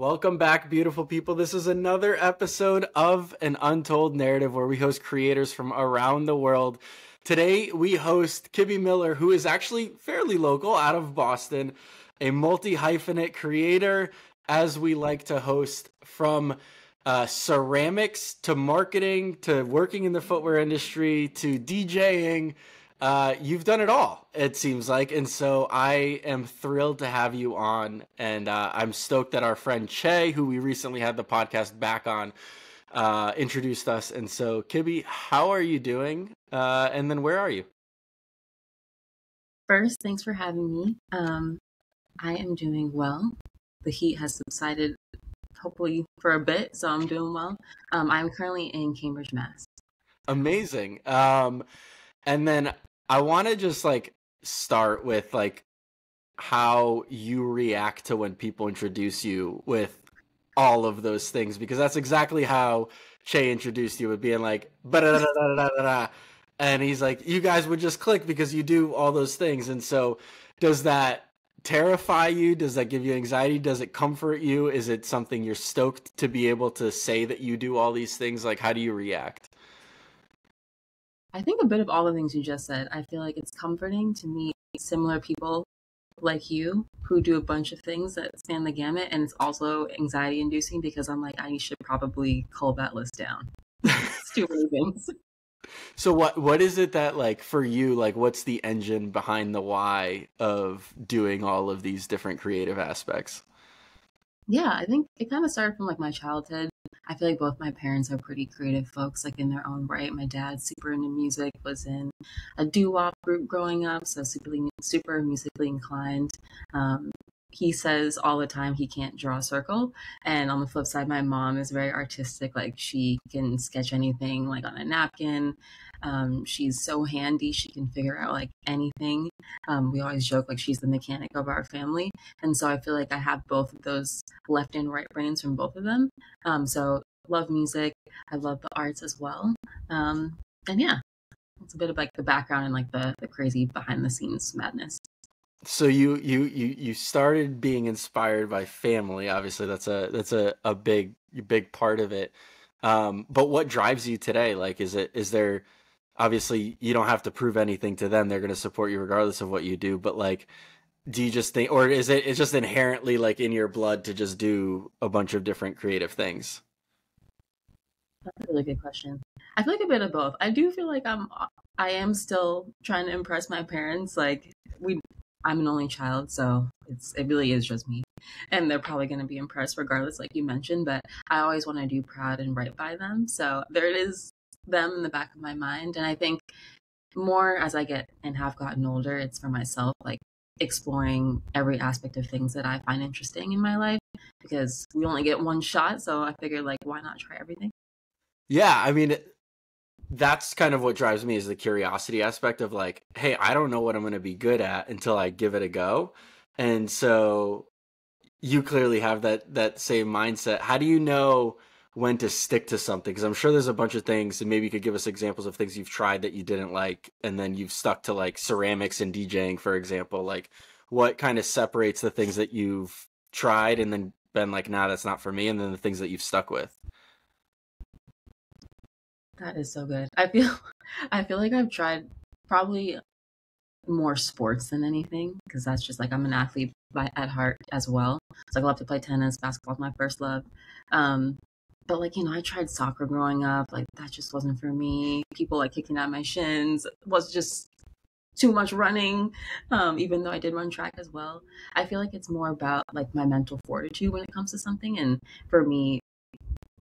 Welcome back, beautiful people. This is another episode of An Untold Narrative where we host creators from around the world. Today, we host Kibbee Miller, who is actually fairly local, out of Boston, a multi-hyphenate creator, as we like to host, from ceramics to marketing to working in the footwear industry to DJing. You've done it all, it seems like, and so I am thrilled to have you on, and I'm stoked that our friend Che, who we recently had the podcast back on, introduced us. And so, Kibbee, how are you doing? And then where are you? First, thanks for having me. I am doing well. The heat has subsided, hopefully for a bit, so I'm doing well. I'm currently in Cambridge, Mass. Amazing. And then I want to just start with how you react to when people introduce you with all of those things, because that's exactly how Che introduced you, with being like, "Ba-da-da-da-da-da-da," and he's like, you guys would just click because you do all those things. And so does that terrify you? Does that give you anxiety? Does it comfort you? Is it something you're stoked to be able to say that you do all these things? Like, how do you react? I think a bit of all the things you just said. I feel like it's comforting to meet similar people like you who do a bunch of things that span the gamut, and it's also anxiety inducing because I'm like, I should probably cull that list down. It's too many things. So what is it that, for you, what's the engine behind the why of doing all of these different creative aspects? Yeah, I think it kind of started from my childhood. I feel like both my parents are pretty creative folks, in their own right. My dad's super into music, was in a doo-wop group growing up, so super musically inclined. He says all the time he can't draw a circle. And on the flip side, my mom is very artistic. She can sketch anything on a napkin. She's so handy. She can figure out anything. We always joke she's the mechanic of our family. And so I feel like I have both of those left and right brains from both of them. So love music. I love the arts as well. And yeah, it's a bit of the background and the crazy behind the scenes madness. So you started being inspired by family. Obviously, that's a big part of it. But what drives you today? Is there, obviously you don't have to prove anything to them. They're going to support you regardless of what you do. But do you just think, or is it's just inherently in your blood to just do a bunch of different creative things? That's a really good question. I feel like a bit of both. I do feel like I am still trying to impress my parents. I'm an only child, so it really is just me. And they're probably going to be impressed regardless, like you mentioned, but I always want to do proud and right by them. So there it is, them in the back of my mind. And I think more as I get and have gotten older, it's for myself, exploring every aspect of things that I find interesting in my life, because we only get one shot. So I figured, why not try everything? Yeah, I mean, that's kind of what drives me, is the curiosity aspect of hey, I don't know what I'm going to be good at until I give it a go. And so you clearly have that same mindset. How do you know when to stick to something? Because I'm sure there's a bunch of things, and maybe you could give us examples of things you've tried that you didn't like, and then you've stuck to ceramics and DJing, for example. What kind of separates the things that you've tried and then been nah, that's not for me, and then the things that you've stuck with? That is so good. I feel like I've tried probably more sports than anything, because that's just I'm an athlete at heart as well. So I love to play tennis. Basketball's my first love. But I tried soccer growing up. That just wasn't for me. People kicking at my shins. It was just too much running. Even though I did run track as well. I feel like it's more about my mental fortitude when it comes to something. And for me,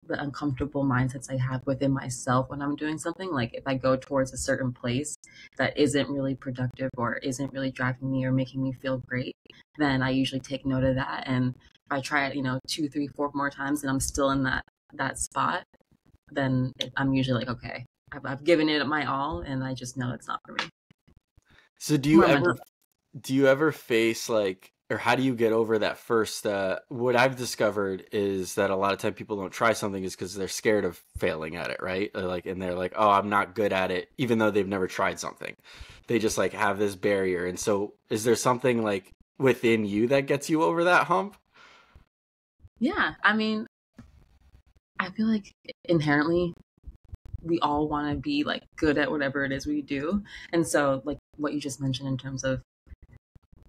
the uncomfortable mindsets I have within myself when I'm doing something, if I go towards a certain place that isn't really productive or isn't really driving me or making me feel great, then I usually take note of that. And if I try it, 2, 3, 4 more times and I'm still in that spot, then I'm usually okay, I've given it my all and I just know it's not for me. So do you ever face or how do you get over that first, what I've discovered is that a lot of time people don't try something is because they're scared of failing at it, right? And they're oh, I'm not good at it, even though they've never tried something. They just have this barrier. And so is there something within you that gets you over that hump? Yeah, I mean, I feel like inherently we all want to be like good at whatever it is we do. And so like what you just mentioned in terms of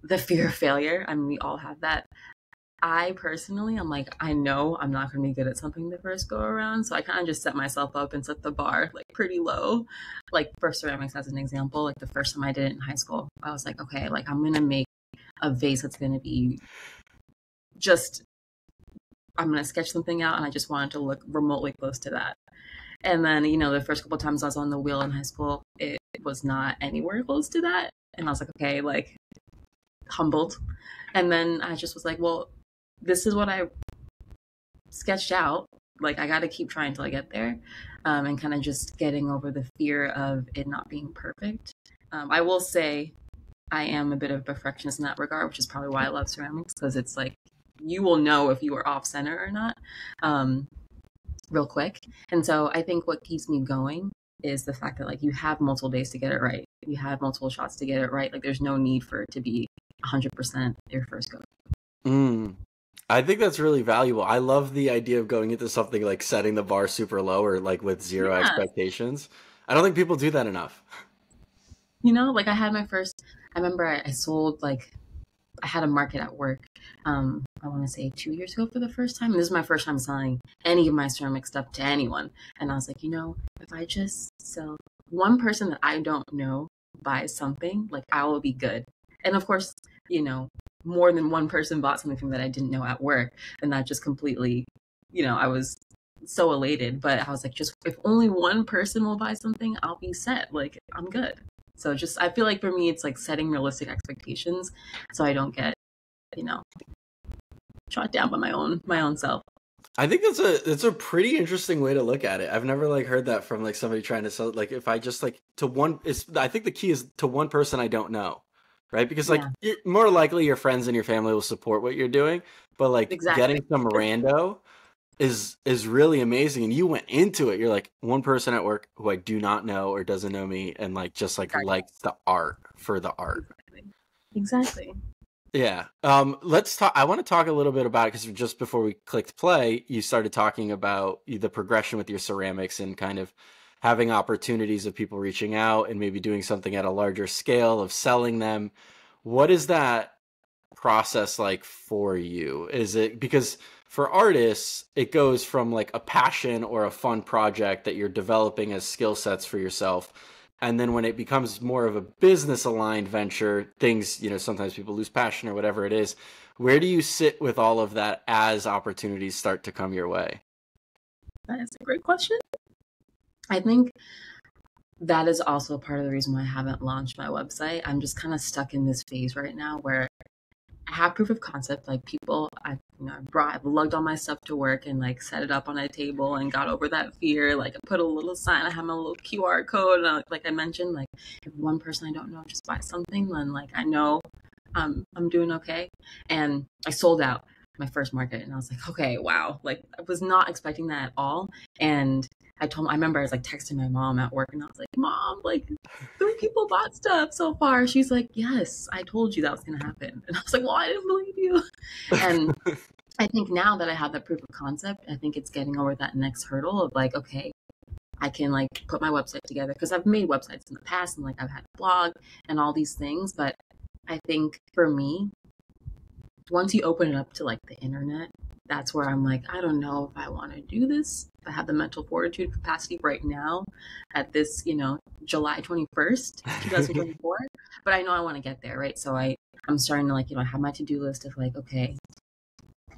the fear of failure, I mean, we all have that. I personally, I'm like, I know I'm not going to be good at something the first go around. So I kind of just set myself up and set the bar like pretty low. Like for ceramics, as an example, like the first time I did it in high school, I was like, okay, like I'm going to make a vase that's going to be just, I'm going to sketch something out. And I just wanted to look remotely close to that. And then, you know, the first couple of times I was on the wheel in high school, it was not anywhere close to that. And I was like, okay, like humbled. And then I just was like, well, this is what I sketched out. Like I got to keep trying till I get there, and kind of just getting over the fear of it not being perfect. I will say I am a bit of a perfectionist in that regard, which is probably why I love ceramics, because it's like you will know if you are off center or not real quick. And so I think what keeps me going is the fact that like you have multiple days to get it right. You have multiple shots to get it right. Like there's no need for it to be 100% your first go. I think that's really valuable. I love the idea of going into something like setting the bar super low or like with zero expectations. I don't think people do that enough. You know, like I had my first, I remember I sold like, I had a market at work, I want to say 2 years ago for the first time. And this is my first time selling any of my ceramic stuff to anyone. And I was like, you know, if I just sell one person that I don't know buys something, like I will be good. And of course, you know, more than one person bought something from that I didn't know at work. And that just completely, you know, I was so elated. But I was like, just if only one person will buy something, I'll be set. Like I'm good. So just, I feel like for me, it's like setting realistic expectations so I don't get, you know, shot down by my own self. I think that's a pretty interesting way to look at it. I've never like heard that from like somebody trying to sell, like if I just like to one, I think the key is to one person I don't know, right? Because like more likely your friends and your family will support what you're doing, but like getting some rando is really amazing. And you went into it, you're like one person at work who I do not know or doesn't know me, and like just like likes the art for the art. Exactly. Yeah. Let's talk. I want to talk a little bit about it because just before we clicked play, you started talking about the progression with your ceramics and kind of having opportunities of people reaching out and maybe doing something at a larger scale of selling them. What is that process like for you? Is it because for artists, it goes from like a passion or a fun project that you're developing as skill sets for yourself. And then when it becomes more of a business aligned venture, things, you know, sometimes people lose passion or whatever it is. Where do you sit with all of that as opportunities start to come your way? That is a great question. I think that is also part of the reason why I haven't launched my website. I'm just kind of stuck in this phase right now where I have proof of concept. Like people, I've lugged all my stuff to work and like set it up on a table and got over that fear. Like I put a little sign, I have my little QR code. And like I mentioned, like if one person I don't know just buys something, then like I know I'm doing okay. And I sold out my first market and I was like, okay, wow. Like I was not expecting that at all. And I remember I was like texting my mom at work and I was like, Mom, like 3 people bought stuff so far. She's like, yes, I told you that was going to happen. And I was like, well, I didn't believe you. And I think now that I have that proof of concept, I think it's getting over that next hurdle of like, okay, I can like put my website together because I've made websites in the past and like I've had a blog and all these things. But I think for me, once you open it up to like the internet, that's where I'm like, I don't know if I want to do this. If I have the mental fortitude capacity right now at this, you know, July 21st, 2024, but I know I want to get there, right? So I'm starting to like, you know, have my to-do list of like, okay,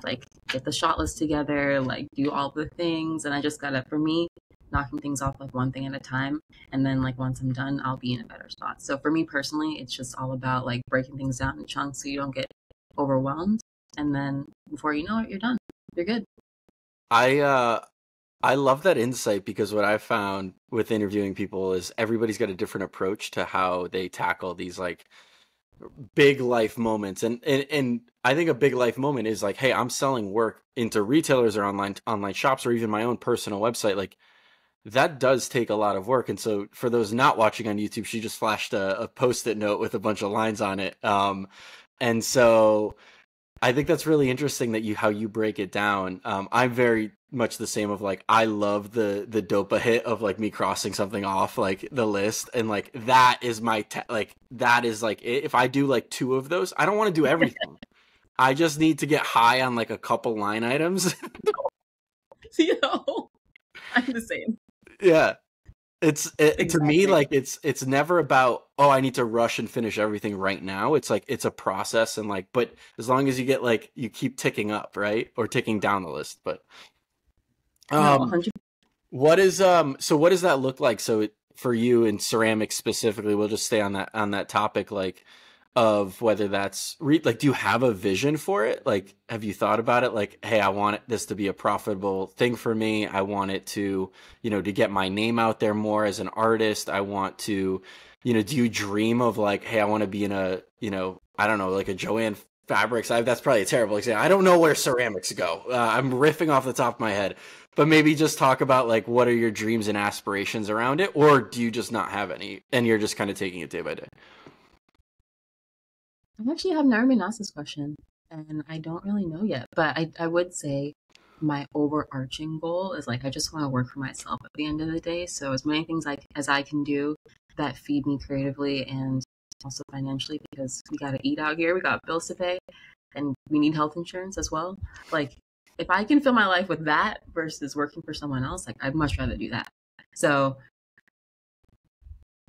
like get the shot list together, like do all the things. And I just gotta, for me, knocking things off like one thing at a time. And then like once I'm done, I'll be in a better spot. So for me personally, it's just all about like breaking things down in chunks so you don't get overwhelmed. And then before you know it, you're done. You're good. I love that insight because what I found with interviewing people is everybody's got a different approach to how they tackle these like big life moments. And I think a big life moment is like, hey, I'm selling work into retailers or online shops or even my own personal website. Like that does take a lot of work. And so for those not watching on YouTube, she just flashed a Post-it note with a bunch of lines on it. And so I think that's really interesting that how you break it down. I'm very much the same of like, I love the dopa hit of like me crossing something off like the list, and like that is like that is like if I do like two of those, I don't want to do everything. I just need to get high on like a couple line items. You know, I'm the same. Yeah. To me, Exactly. like it's never about, oh, I need to rush and finish everything right now. It's like it's a process, and like, but as long as you get like you keep ticking up, right, or ticking down the list. But No, um, 100. what is so what does that look like? So for you in ceramics specifically, we'll just stay on that topic, like of whether that's like, do you have a vision for it? Like, have you thought about it? Like, hey, I want this to be a profitable thing for me. I want it to, to get my name out there more as an artist. I want to, do you dream of like, hey, I want to be in a, I don't know, like a Joanne Fabrics. That's probably a terrible example. I don't know where ceramics go. I'm riffing off the top of my head, but maybe just talk about like, what are your dreams and aspirations around it? Or do you just not have any and you're just kind of taking it day by day? I actually have never been asked this question, and I don't really know yet. But I would say my overarching goal is like I just want to work for myself at the end of the day. So as many things as I can do that feed me creatively and also financially, because we got to eat out here, we got bills to pay, and we need health insurance as well. Like if I can fill my life with that versus working for someone else, like I'd much rather do that. So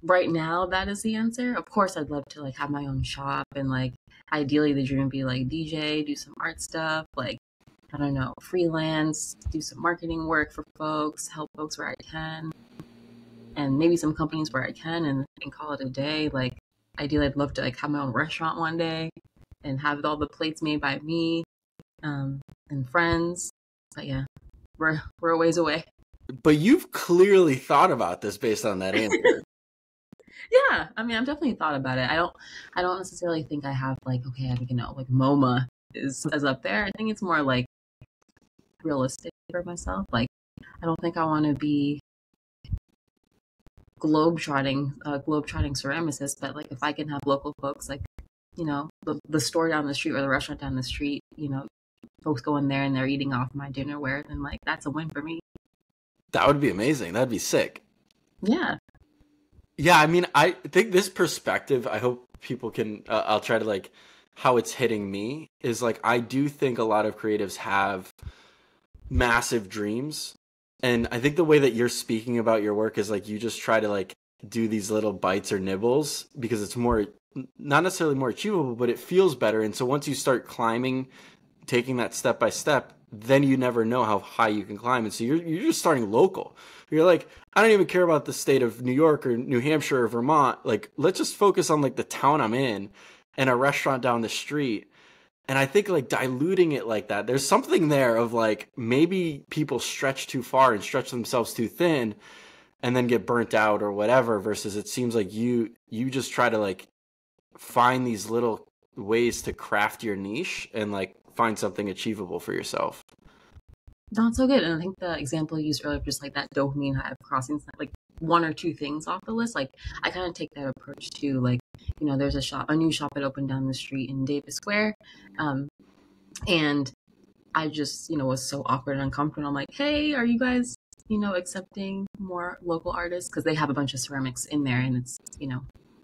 right now that is the answer. Of course I'd love to like have my own shop, and like ideally the dream would be like DJ, do some art stuff, like I don't know, freelance, do some marketing work for folks, help folks where I can, and maybe some companies where I can, and call it a day. Like ideally I'd love to like have my own restaurant one day and have all the plates made by me, and friends. But yeah, we're a ways away. But you've clearly thought about this based on that answer. Yeah, I mean, I've definitely thought about it. I don't necessarily think I have like, okay, I think like MoMA is up there. I think it's more like realistic for myself. Like, I don't think I want to be globetrotting ceramicist, but like if I can have local folks, like the store down the street or the restaurant down the street, folks go in there and they're eating off my dinnerware, then like that's a win for me. That would be amazing. That'd be sick. Yeah. Yeah, I mean, I think this perspective, I hope people can, I'll try to like, how it's hitting me is like, I do think a lot of creatives have massive dreams. And I think the way that you're speaking about your work is like, you just try to like do these little bites or nibbles because it's more, not necessarily more achievable, but it feels better. And so once you start climbing, taking that step by step, then you never know how high you can climb. And so you're just starting local. You're like, I don't even care about the state of New York or New Hampshire or Vermont. Like, let's just focus on like the town I'm in and a restaurant down the street. And I think like diluting it like that, there's something there of like maybe people stretch too far and stretch themselves too thin and then get burnt out or whatever, versus it seems like you just try to like find these little ways to craft your niche and like find something achievable for yourself. Not so good. And I think the example you used earlier, just like that dopamine high of crossing like one or two things off the list. Like I kind of take that approach too. Like, there's a new shop that opened down the street in Davis Square. And I just, was so awkward and uncomfortable. I'm like, hey, are you guys, accepting more local artists? Because they have a bunch of ceramics in there and it's,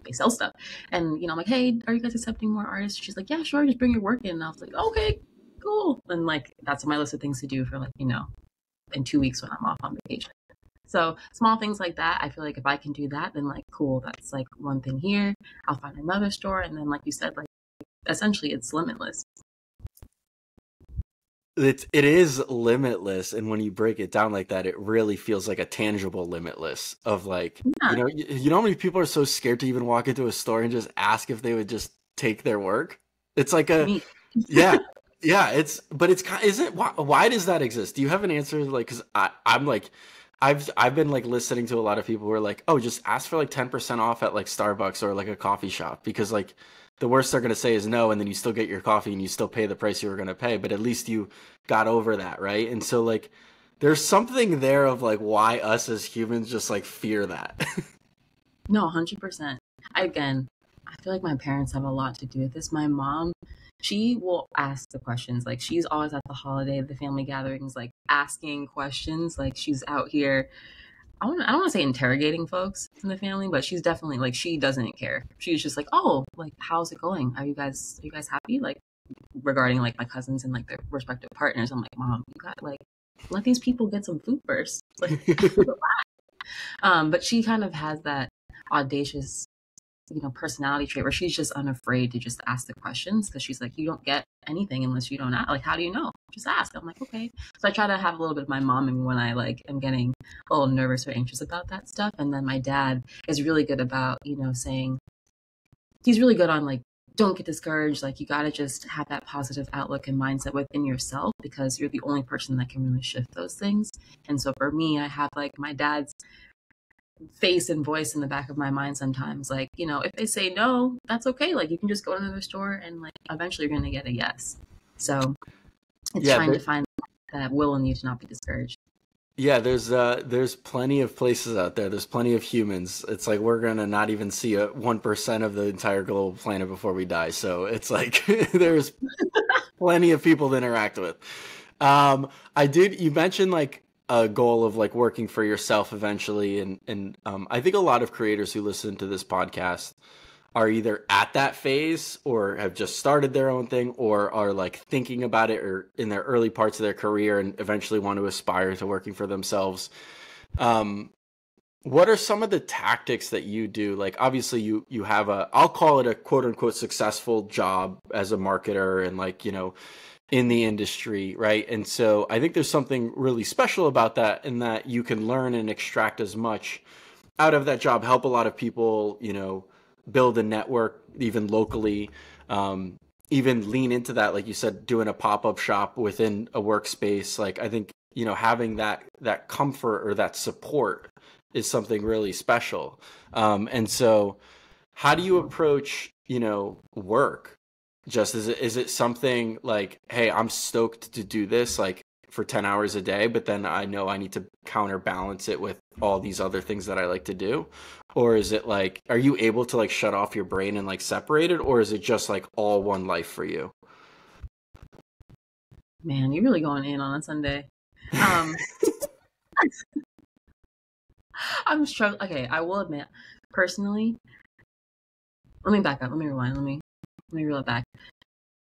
they sell stuff. And, I'm like, hey, are you guys accepting more artists? She's like, yeah, sure. Just bring your work in. And I was like, okay, cool. And like, that's on my list of things to do for like, in 2 weeks when I'm off on vacation. So small things like that. I feel like if I can do that, then like, cool. That's like one thing here. I'll find another store. And then, like you said, like essentially it's limitless. It is limitless, and when you break it down like that, it really feels like a tangible limitless of like, Yeah. you know how many people are so scared to even walk into a store and just ask if they would just take their work? It's like Me. yeah, but it's kind, isn't, why does that exist? Do you have an answer? Like, cause I'm like, I've been like listening to a lot of people who are like, oh, just ask for like 10% off at like Starbucks or like a coffee shop, because like the worst they're going to say is no, and then you still get your coffee and you still pay the price you were going to pay, but at least you got over that, right? And so like there's something there of like why us as humans just like fear that. No, 100%. I feel like my parents have a lot to do with this. My mom she will ask the questions. Like she's always at the holiday, the family gatherings, like asking questions. Like she's out here. I don't want to say interrogating folks in the family, but she's definitely like she doesn't care. She's just like, oh, like how's it going? Are you guys happy? Like regarding like my cousins and like their respective partners. I'm like, Mom, you got like let these people get some food first. Like, but she kind of has that audacious, personality trait where she's just unafraid to just ask the questions because she's like, you don't get anything unless you don't ask. Like, how do you know? Just ask. I'm like, okay. So I try to have a little bit of my mom in me when I like am getting a little nervous or anxious about that stuff. And then my dad is really good about, saying he's really good on like, don't get discouraged. Like you got to just have that positive outlook and mindset within yourself because you're the only person that can really shift those things. And so for me, I have like my dad's face and voice in the back of my mind sometimes. Like, if they say no, that's okay. Like you can just go to another store and like eventually you're going to get a yes. So it's trying to find that will in you to not be discouraged. Yeah, there's plenty of places out there. There's plenty of humans. It's like we're gonna not even see 1% of the entire global planet before we die. So it's like there's plenty of people to interact with. You mentioned like a goal of like working for yourself eventually, and I think a lot of creators who listen to this podcast are either at that phase or have just started their own thing or are like thinking about it or in their early parts of their career and eventually want to aspire to working for themselves. What are some of the tactics that you do? Like obviously you have I'll call it a quote unquote successful job as a marketer and like, in the industry, right? And so I think there's something really special about that in that you can learn and extract as much out of that job, help a lot of people, build a network even locally, even lean into that, like you said, doing a pop-up shop within a workspace. Like I think, having that comfort or that support is something really special. And so how do you approach, work? Just is it something like, hey, I'm stoked to do this like for 10 hours a day, but then I know I need to counterbalance it with all these other things that I like to do? Or is it like, are you able to like shut off your brain and like separate it? Or is it just like all one life for you? Man, you're really going in on a Sunday. I'm struggling. Okay, I will admit, personally, let me back up. Let me rewind. Let me reel it back.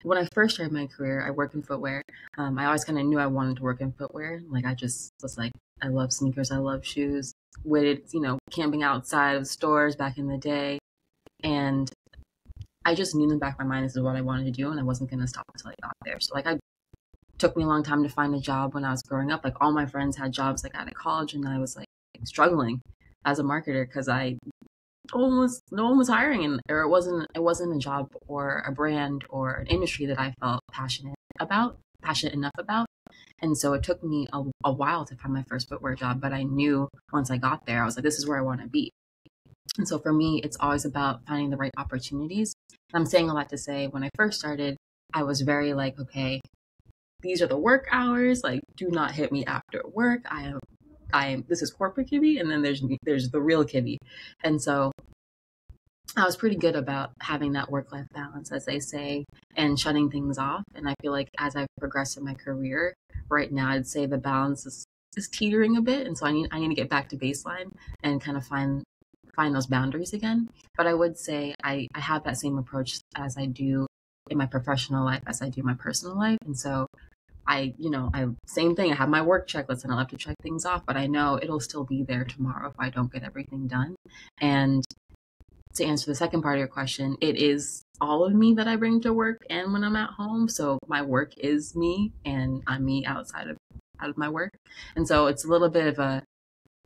When I first started my career, I worked in footwear. I always kind of knew I wanted to work in footwear. Like I just was like, I love sneakers. I love shoes. With camping outside of stores back in the day. And I just knew in the back of my mind this is what I wanted to do and I wasn't going to stop until I got there. So like it took me a long time to find a job when I was growing up. Like all my friends had jobs like out of college and I was like struggling as a marketer because no one was hiring and or it wasn't a job or a brand or an industry that I felt passionate enough about. And so it took me a while to find my first footwear job, but I knew once I got there, I was like, this is where I want to be. And so for me, it's always about finding the right opportunities. And I'm saying a lot to say when I first started, I was very like, okay, these are the work hours. Like, do not hit me after work. This is corporate Kibbee, and then there's the real Kibbee. And so I was pretty good about having that work-life balance, as they say, and shutting things off. And I feel like as I've progressed in my career, right now, I'd say the balance is teetering a bit. And so I need to get back to baseline and kind of find those boundaries again. But I would say I have that same approach as I do in my professional life as I do my personal life. And so I same thing. I have my work checklist and I'll have to check things off, but I know it'll still be there tomorrow if I don't get everything done. And to answer the second part of your question, it is all of me that I bring to work and when I'm at home. So my work is me and I'm me outside of my work. And so it's a little bit of a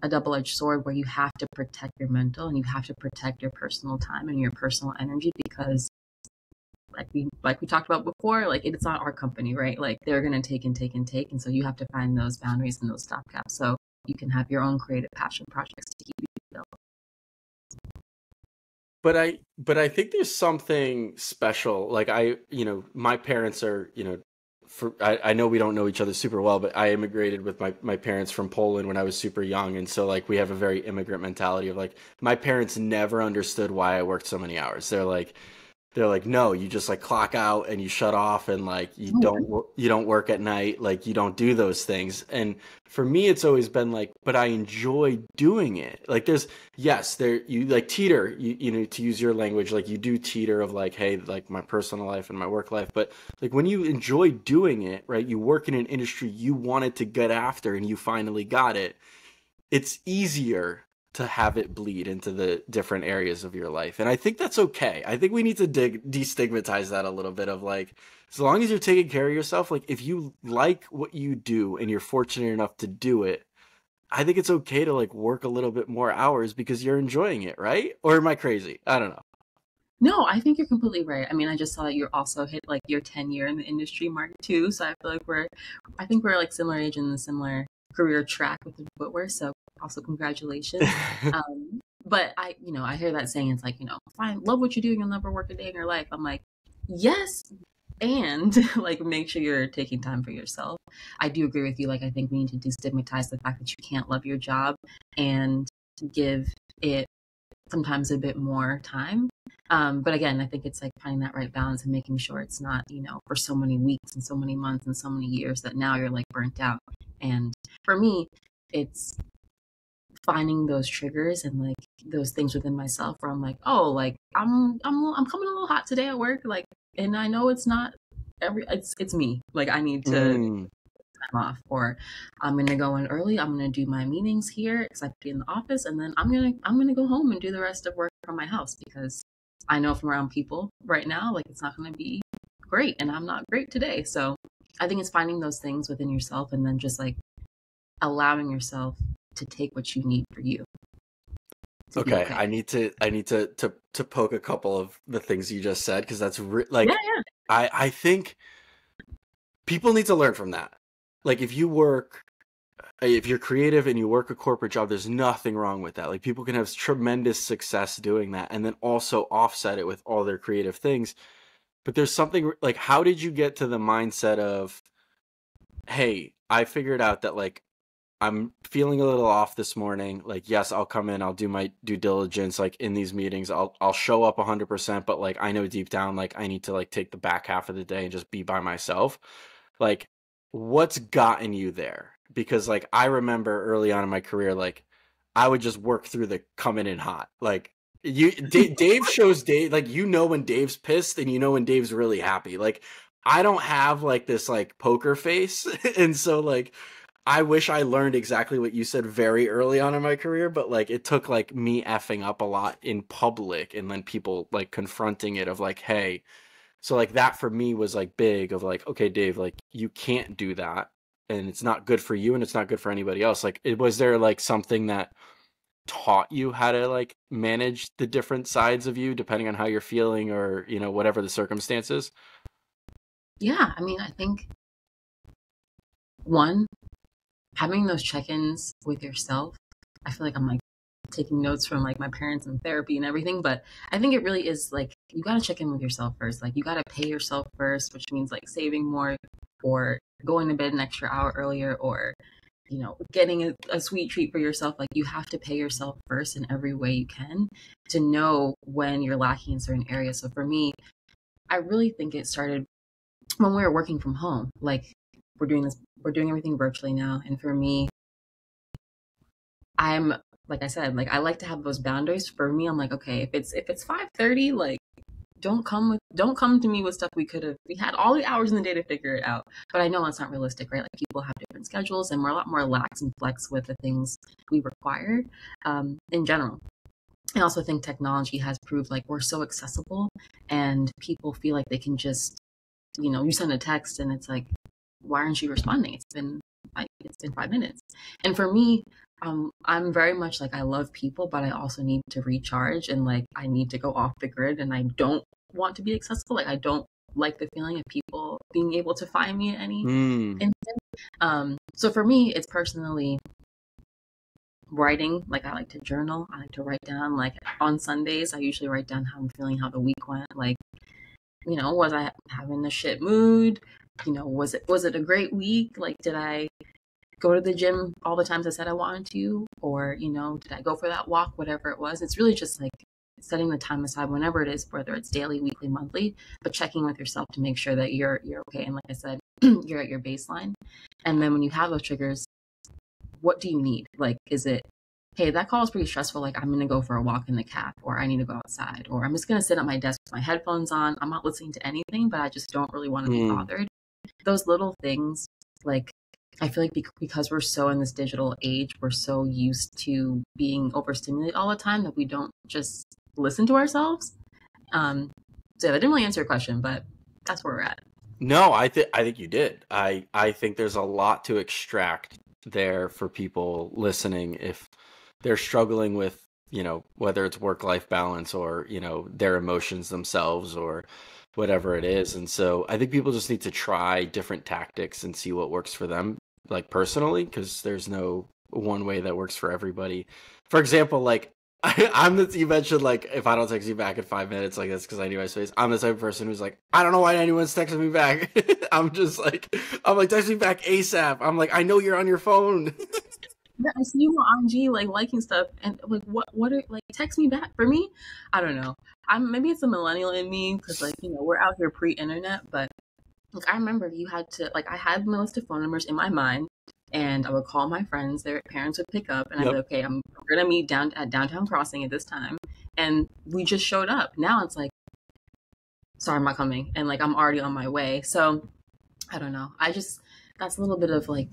double-edged sword where you have to protect your mental and you have to protect your personal time and your personal energy because like we talked about before, like it's not our company, right? Like they're going to take and take and take. And so you have to find those boundaries and those stopgaps so you can have your own creative passion projects to keep you built. But I think there's something special. Like my parents are, I know we don't know each other super well, but I immigrated with my parents from Poland when I was super young. And so like we have a very immigrant mentality of like, my parents never understood why I worked so many hours. They're like, they're like, no, you just like clock out and you shut off, and like Oh, you don't work at night, like you don't do those things. And for me, it's always been like, but I enjoy doing it. Like there's yes, there you like teeter, you know, to use your language, like you do teeter of like, hey, like my personal life and my work life. But like when you enjoy doing it, right? You work in an industry you wanted to get after and you finally got it. It's easier to have it bleed into the different areas of your life. And I think that's okay. I think we need to destigmatize that a little bit of like, as long as you're taking care of yourself, like if you like what you do and you're fortunate enough to do it, I think it's okay to like work a little bit more hours because you're enjoying it, right? Or am I crazy? I don't know. no, I think you're completely right. I mean, I just saw that you're also hit like your 10 year in the industry mark too. So I feel like I think we're like similar age and the similar career track with the footwear. So also congratulations. But I hear that saying, it's like, fine, love what you do, you'll never work a day in your life. I'm like, yes, and like make sure you're taking time for yourself. I do agree with you. Like, I think we need to destigmatize the fact that you can't love your job and give it sometimes a bit more time. But again, I think it's like finding that right balance and making sure it's not, for so many weeks and so many months and so many years that now you're like burnt out. And for me, it's finding those triggers and like those things within myself where I'm like, oh, like I'm coming a little hot today at work, like, and I know it's not it's me. Like I need to Mm. time off, or I'm gonna go in early. I'm gonna do my meetings here because I have to be in the office, and then I'm gonna go home and do the rest of work from my house because I know from around people right now, like it's not gonna be great, and I'm not great today. So I think it's finding those things within yourself and then just like allowing yourself to take what you need for you to be Okay, okay. I need to poke a couple of the things you just said because that's Yeah, like yeah. I think people need to learn from that. Like if you're creative and you work a corporate job, there's nothing wrong with that. Like people can have tremendous success doing that and then also offset it with all their creative things. But there's something like, how did you get to the mindset of, hey, I figured out that like I'm feeling a little off this morning. Like, yes, I'll come in, I'll do my due diligence, like in these meetings, I'll show up 100%, but like I know deep down, like I need to like take the back half of the day and just be by myself. Like, what's gotten you there? Because like I remember early on in my career, like I would just work through the coming in hot. Like Dave shows Dave, like when Dave's pissed and when Dave's really happy. Like I don't have like this like poker face, and so like I wish I learned exactly what you said very early on in my career, but like it took like me effing up a lot in public and then people like confronting it of like, hey, so like that for me was like big of like, okay, Dave, like you can't do that and it's not good for you and it's not good for anybody else. Like was there like something that taught you how to like manage the different sides of you depending on how you're feeling or, whatever the circumstances? Yeah, I mean, I think one, having those check-ins with yourself, I feel like I'm like taking notes from like my parents and therapy and everything, but I think it really is like you got to check in with yourself first. Like you got to pay yourself first, which means like saving more or going to bed an extra hour earlier or getting a sweet treat for yourself. Like you have to pay yourself first in every way you can to know when you're lacking in certain areas. So for me, I really think it started when we were working from home. Like we're doing everything virtually now, and for me, I'm like I said, like I like to have those boundaries. For me, I'm like, okay, if it's 5:30, like don't come to me with stuff we had all the hours in the day to figure it out. But I know that's not realistic, right? Like people have different schedules and we're a lot more lax and flex with the things we require in general. I also think technology has proved like we're so accessible and people feel like they can just, you send a text and it's like, why aren't you responding? It's been 5 minutes. And for me, I'm very much like I love people, but I also need to recharge and like I need to go off the grid and I don't want to be accessible. Like I don't like the feeling of people being able to find me at any Mm. instant. So for me, it's personally writing. Like I like to journal. I like to write down. Like on Sundays, I usually write down how I'm feeling, how the week went. Like was I having a shit mood? Was it a great week? Like did I go to the gym all the times I said I wanted to, or did I go for that walk? Whatever it was, it's really just like setting the time aside whenever it is, whether it's daily, weekly, monthly, but checking with yourself to make sure that you're okay. And like I said, you're at your baseline. And then when you have those triggers, what do you need? Like, is it, hey, that call is pretty stressful. Like, I'm going to go for a walk in the caf, or I need to go outside, or I'm just going to sit at my desk with my headphones on. I'm not listening to anything, but I just don't really want to be bothered. Those little things, like, I feel like because we're so in this digital age, we're so used to being overstimulated all the time that we don't just listen to ourselves. So yeah, that didn't really answer your question, but that's where we're at. No, I think you did. I think there's a lot to extract there for people listening if they're struggling with, you know, whether it's work-life balance or, you know, their emotions themselves or whatever it is. And so I think people just need to try different tactics and see what works for them, like personally, because there's no one way that works for everybody. For example, like you mentioned, like, if I don't text you back in 5 minutes, like, that's because I knew my space. I'm the type of person who's like, I don't know why anyone's texting me back. I'm like, text me back ASAP. I'm like, I know you're on your phone. Yeah, I see you on IG, like, liking stuff, and like, what are, like, text me back. For me, I don't know. Maybe it's a millennial in me, because, like, you know, we're out here pre-internet, but like, I remember you had to, like, I had my list of phone numbers in my mind, and I would call my friends, their parents would pick up, and I'd be like, okay, we're gonna meet at Downtown Crossing at this time, and we just showed up. Now it's like, sorry, I'm not coming, and like, I'm already on my way. So I don't know. That's a little bit of, like,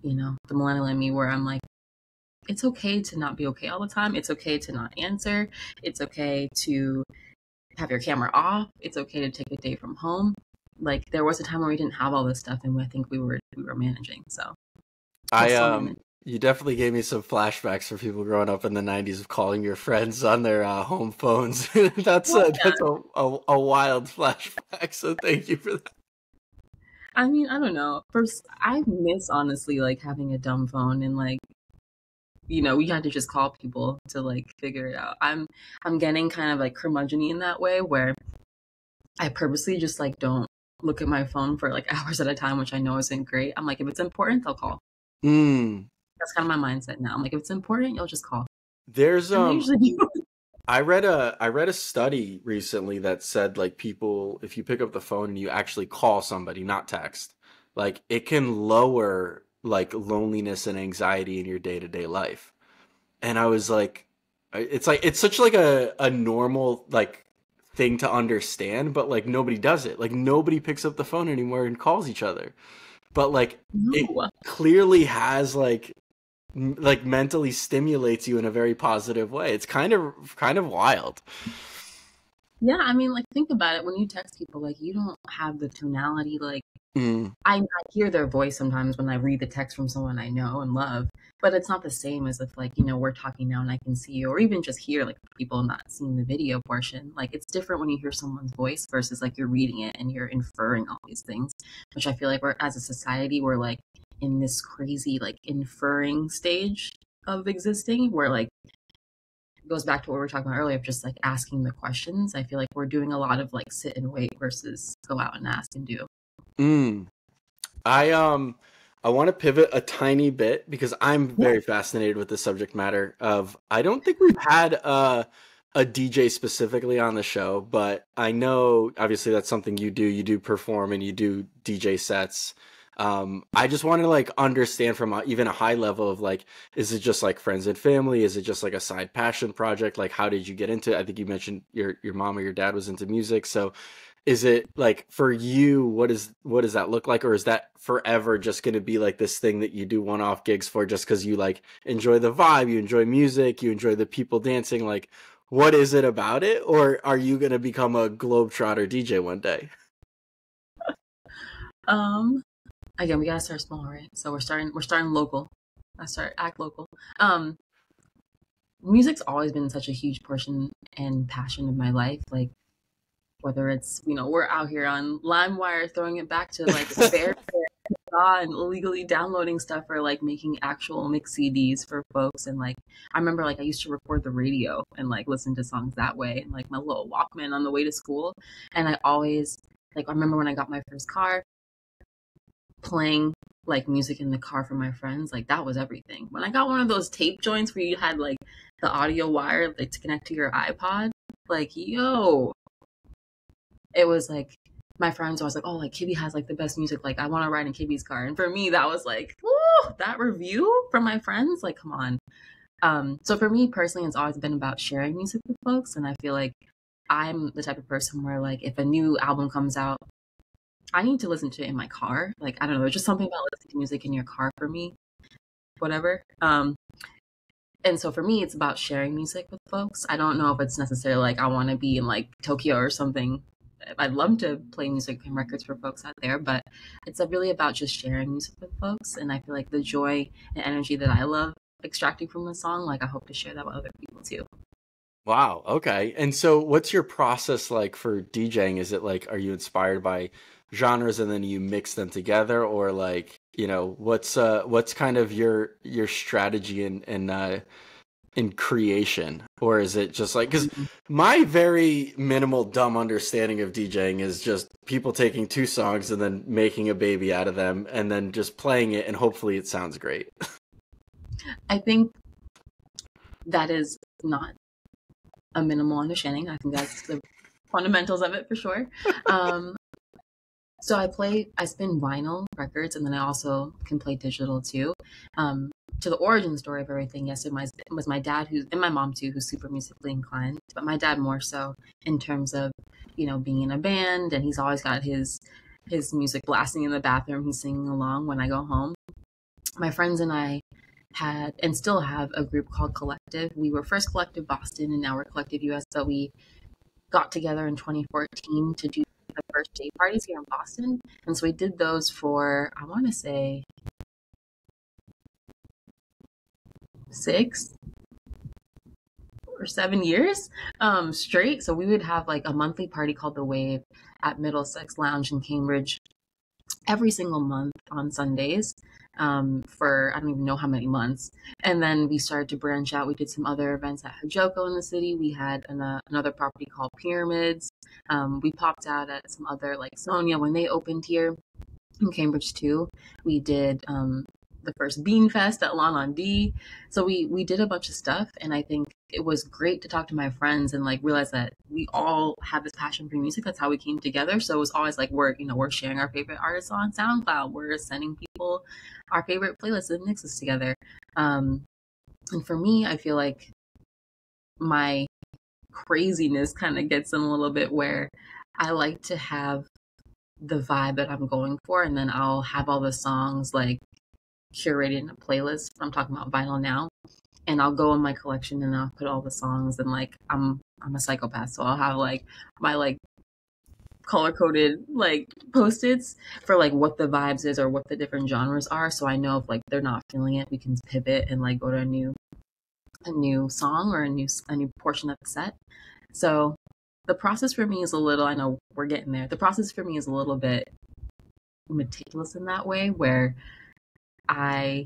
you know, the millennial in me, where I'm like, it's okay to not be okay all the time. It's okay to not answer. It's okay to have your camera off. It's okay to take a day from home. Like, there was a time where we didn't have all this stuff, and I think we were managing. So you definitely gave me some flashbacks for people growing up in the 90s of calling your friends on their home phones. That's a wild flashback. So thank you for that. I mean, I don't know. First, I miss, honestly, like, having a dumb phone, and, like, you know, we had to just call people to, like, figure it out. I'm getting kind of, like, curmudgeon-y in that way, where I purposely just, like, don't look at my phone for, like, hours at a time, which I know isn't great. I'm like, if it's important, I'll call. That's kind of my mindset now. I'm like, if it's important, you'll just call. There's I read a study recently that said, like, people, if you pick up the phone and you actually call somebody, not text, like, it can lower, like, loneliness and anxiety in your day-to-day life. And I was like, it's such, like, a normal, like, thing to understand, but, like, nobody does it. Like, nobody picks up the phone anymore and calls each other. But, like, it clearly has, like mentally stimulates you in a very positive way. It's kind of wild. Yeah, I mean, like, think about it. When you text people, like, you don't have the tonality. Like, I hear their voice sometimes when I read the text from someone I know and love, but it's not the same as if, like, you know, we're talking now and I can see you, or even just hear, like, people not seeing the video portion. Like, it's different when you hear someone's voice versus, like, you're reading it and you're inferring all these things, which I feel like as a society, we're, like, in this crazy, like, inferring stage of existing, where, like, it goes back to what we were talking about earlier of just, like, asking the questions. I feel like we're doing a lot of, like, sit and wait versus go out and ask and do. I want to pivot a tiny bit because I'm very fascinated with the subject matter of, I don't think we've had a DJ specifically on the show, but I know obviously that's something you do perform and you do DJ sets. I just want to, like, understand from even a high level of, like, is it just like friends and family? Is it just like a side passion project? Like, how did you get into it? I think you mentioned your mom or your dad was into music. So is it, like, for you, what does that look like? Or is that forever just going to be like this thing that you do one-off gigs for just because you, like, enjoy the vibe, you enjoy music, you enjoy the people dancing? Like, what is it about it? Or are you going to become a globetrotter DJ one day? Again, we gotta start small, right? So we're starting local. Act local. Music's always been such a huge portion and passion of my life. Like, whether it's, you know, we're out here on LimeWire throwing it back to, like, Bear and illegally downloading stuff, or, like, making actual mix CDs for folks. And, like, I remember, like, I used to record the radio and, like, listen to songs that way, and, like, my little Walkman on the way to school. And I always, like, I remember when I got my first car, playing like music in the car for my friends, like that was everything. When I got one of those tape joints where you had like the audio wire like to connect to your iPod, like yo, it was like my friends always like, oh, like Kibbee has like the best music, like I want to ride in Kibbee's car. And for me, that was like, woo, that review from my friends, like come on. So for me personally, it's always been about sharing music with folks, and I feel like I'm the type of person where like if a new album comes out, I need to listen to it in my car. Like I don't know, there's just something about listening to music in your car for me, whatever. And so for me, it's about sharing music with folks. I don't know if it's necessarily like I want to be in like Tokyo or something. I'd love to play music and records for folks out there, but it's really about just sharing music with folks. And I feel like the joy and energy that I love extracting from the song, like I hope to share that with other people too. Wow. Okay. And so what's your process like for DJing? Is it like, are you inspired by genres and then you mix them together, or like, what's kind of your strategy in creation? Or is it just like, because my very minimal dumb understanding of DJing is just people taking two songs and then making a baby out of them and then just playing it and hopefully it sounds great. I think that is not a minimal understanding. I think that's the fundamentals of it for sure. So I spin vinyl records, and then I also can play digital too. To the origin story of everything, yes, it was my dad and my mom too, who's super musically inclined, but my dad more so in terms of, being in a band, and he's always got his music blasting in the bathroom. He's singing along when I go home. My friends and I had and still have a group called Collective. We were first Collective Boston and now we're Collective US, but we got together in 2014 to do the first day parties here in Boston. And so we did those for, I want to say, 6 or 7 years straight. So we would have like a monthly party called The Wave at Middlesex Lounge in Cambridge every single month on Sundays for I don't even know how many months. And then we started to branch out. We did some other events at Hajoko in the city. We had another property called Pyramids. We popped out at some other, like Sonia, when they opened here in Cambridge too. We did the first Bean Fest at Lawn on D. So we did a bunch of stuff, and I think it was great to talk to my friends and like realize that we all have this passion for music. That's how we came together. So it was always like we're sharing our favorite artists on SoundCloud. We're sending people our favorite playlists and mixes together. And for me, I feel like my craziness kind of gets in a little bit where I like to have the vibe that I'm going for, and then I'll have all the songs like curated in a playlist. I'm talking about vinyl now, and I'll go in my collection and I'll put all the songs, and like I'm a psychopath, so I'll have like my like color coded like post-its for like what the vibes is or what the different genres are, so I know if like they're not feeling it, we can pivot and like go to a new song or a new portion of the set. So the process for me is a little, I know we're getting there, the process for me is a little bit meticulous in that way, where I,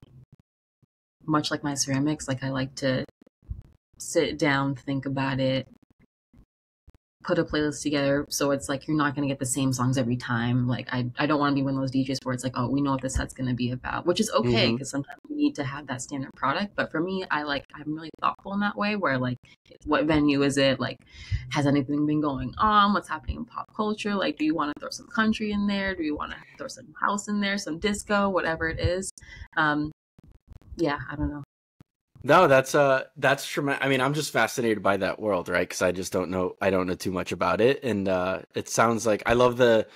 much like my ceramics, like I like to sit down, think about it, put a playlist together. So it's like you're not going to get the same songs every time. Like I don't want to be one of those DJs where it's like, oh, we know what this set's going to be about, which is okay because sometimes we need to have that standard product. But for me, I'm really thoughtful in that way, where like, what venue is it? Like, has anything been going on? What's happening in pop culture? Like, do you want to throw some country in there? Do you want to throw some house in there, some disco, whatever it is? Yeah, I don't know. No, that's tremendous. I mean, I'm just fascinated by that world, right? Because I don't know too much about it, and it sounds like I love the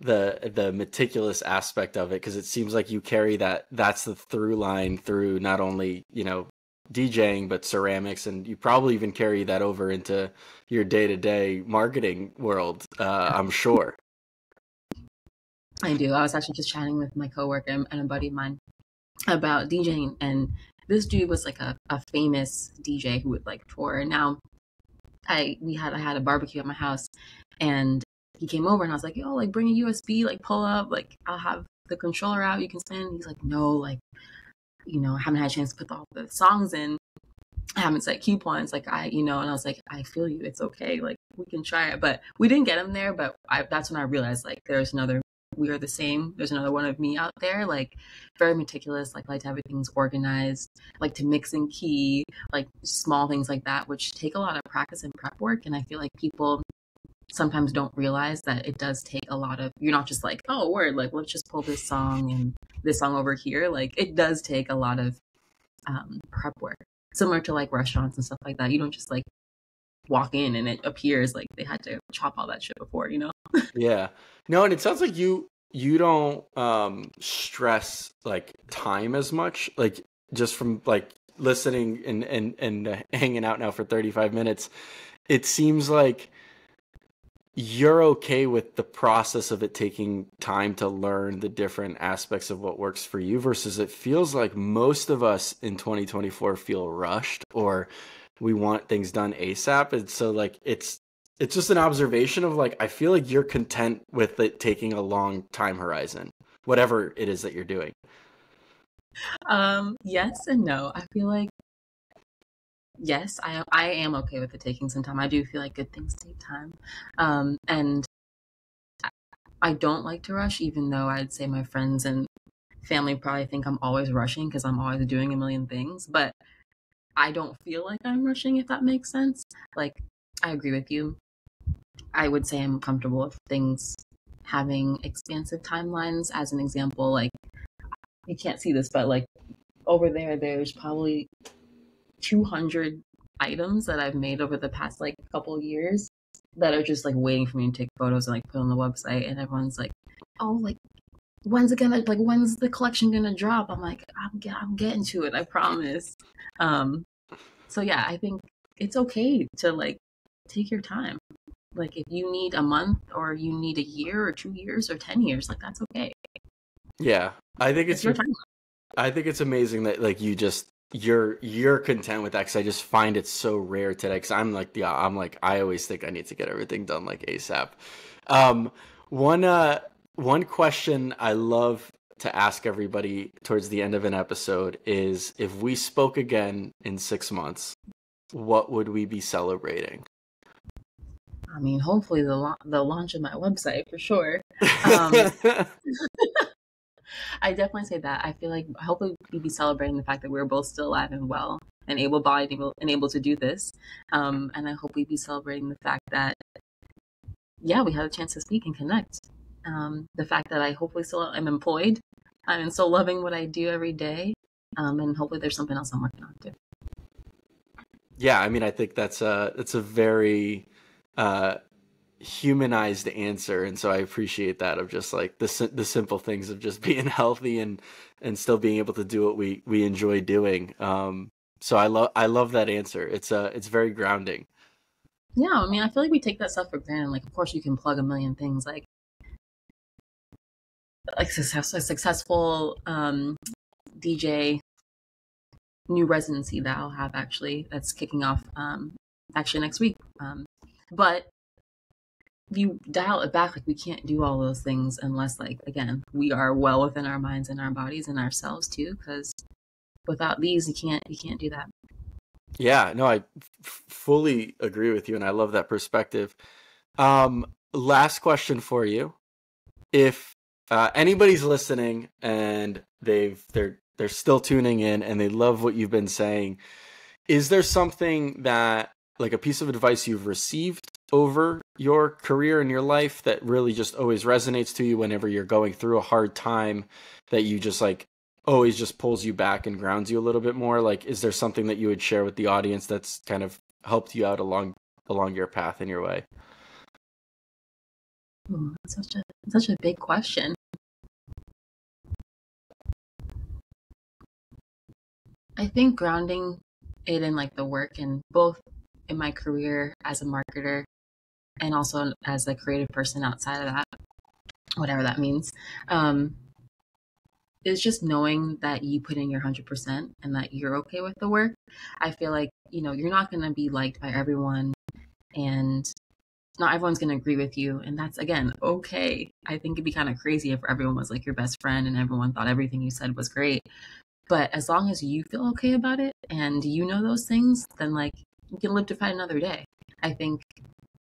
meticulous aspect of it, because it seems like you carry that's the through line through not only DJing but ceramics, and you probably even carry that over into your day-to-day marketing world. I'm sure. I do. I was actually just chatting with my coworker and a buddy of mine about DJing, and this dude was like a famous DJ who would like tour. And now I had a barbecue at my house, and he came over, and I was like, yo, like bring a USB, like pull up, like I'll have the controller out, you can spin. He's like, no, like, I haven't had a chance to put all the songs in. I haven't set coupons, like and I was like, I feel you, it's okay, like we can try it. But we didn't get him there, but that's when I realized like there's another we are the same. There's another one of me out there, like very meticulous, like to have everything's organized, like to mix and key, like small things like that, which take a lot of practice and prep work. And I feel like people sometimes don't realize that it does take a lot of, you're not just like, oh, word, like let's just pull this song and this song over here. Like it does take a lot of prep work, similar to like restaurants and stuff like that. You don't just like walk in and it appears, like they had to chop all that shit before, you know? Yeah. No, and it sounds like you don't stress like time as much, like just from like listening and hanging out now for 35 minutes. It seems like you're okay with the process of it taking time to learn the different aspects of what works for you, versus it feels like most of us in 2024 feel rushed, or we want things done ASAP. And so like it's just an observation of like, I feel like you're content with it taking a long time horizon, whatever it is that you're doing. Yes and no. I feel like, yes, I am okay with it taking some time. I do feel like good things take time. And I don't like to rush, even though I'd say my friends and family probably think I'm always rushing because I'm always doing a million things. But I don't feel like I'm rushing, if that makes sense. Like, I agree with you. I would say I'm comfortable with things having expansive timelines. As an example, like, you can't see this, but like over there's probably 200 items that I've made over the past like couple years that are just like waiting for me to take photos and like put on the website. And everyone's like, oh, like, when's the collection gonna drop? I'm like, I'm getting to it, I promise. So yeah, I think it's okay to like take your time. Like if you need a month or you need a year or 2 years or 10 years, like that's okay. Yeah. I think it's your time. I think it's amazing that like you're content with that, because I just find it so rare today, because I'm like I always think I need to get everything done like ASAP. One question I love to ask everybody towards the end of an episode is, if we spoke again in 6 months, what would we be celebrating? I mean, hopefully the launch of my website for sure. I definitely say that. I feel like hopefully we'd be celebrating the fact that we're both still alive and well and able-bodied and able to do this. And I hope we'd be celebrating the fact that, yeah, we had a chance to speak and connect. The fact that I hopefully still am employed and still loving what I do every day. And hopefully there's something else I'm working on too. Yeah, I mean, I think that's a very humanized answer, and so I appreciate that, of just like the simple things of just being healthy and still being able to do what we enjoy doing. So I love that answer. It's very grounding. Yeah, I mean, I feel like we take that stuff for granted. Like, of course, you can plug a million things, like successful DJ new residency that I'll have, actually, that's kicking off actually next week. But if you dial it back, like, we can't do all those things unless, like, again, we are well within our minds and our bodies and ourselves too, because without these, you can't do that. Yeah, no, I fully agree with you, and I love that perspective. Last question for you: if anybody's listening and they're still tuning in and they love what you've been saying, is there something that, like, a piece of advice you've received over your career and your life that really just always resonates to you whenever you're going through a hard time, that you just like always just pulls you back and grounds you a little bit more? Like, is there something that you would share with the audience that's kind of helped you out along your path and your way? That's such a big question. I think grounding it in like the work, and both in my career as a marketer and also as a creative person outside of that, whatever that means, is just knowing that you put in your 100% and that you're okay with the work. I feel like, you're not going to be liked by everyone, and not everyone's going to agree with you. And that's, again, okay. I think it'd be kind of crazy if everyone was like your best friend and everyone thought everything you said was great. But as long as you feel okay about it and you know those things, then like you can live to fight another day. I think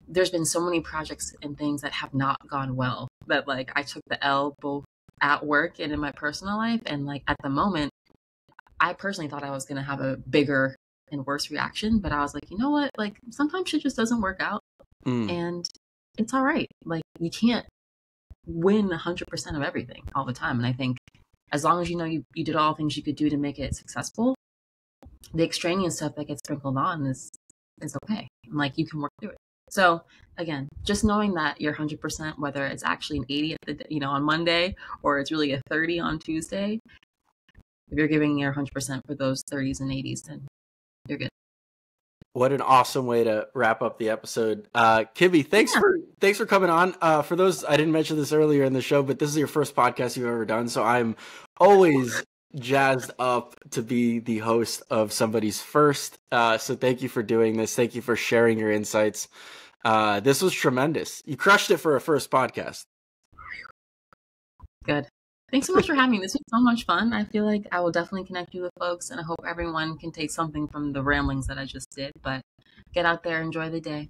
there's been so many projects and things that have not gone well that like I took the L both at work and in my personal life. And like at the moment, I personally thought I was going to have a bigger and worse reaction, but I was like, you know what? Like sometimes shit just doesn't work out and it's all right. Like you can't win 100% of everything all the time. And I think as long as you know you did all things you could do to make it successful, the extraneous stuff that gets sprinkled on is okay. Like you can work through it. So again, just knowing that you're 100%, whether it's actually an 80 at the, on Monday or it's really a 30 on Tuesday, if you're giving your 100% for those 30s and 80s, then you're good. What an awesome way to wrap up the episode. Kibbee, thanks for coming on. For those, I didn't mention this earlier in the show, but this is your first podcast you've ever done. So I'm always jazzed up to be the host of somebody's first. So thank you for doing this. Thank you for sharing your insights. This was tremendous. You crushed it for a first podcast. Good. Thanks so much for having me. This was so much fun. I feel like I will definitely connect you with folks, and I hope everyone can take something from the ramblings that I just did. But get out there, enjoy the day.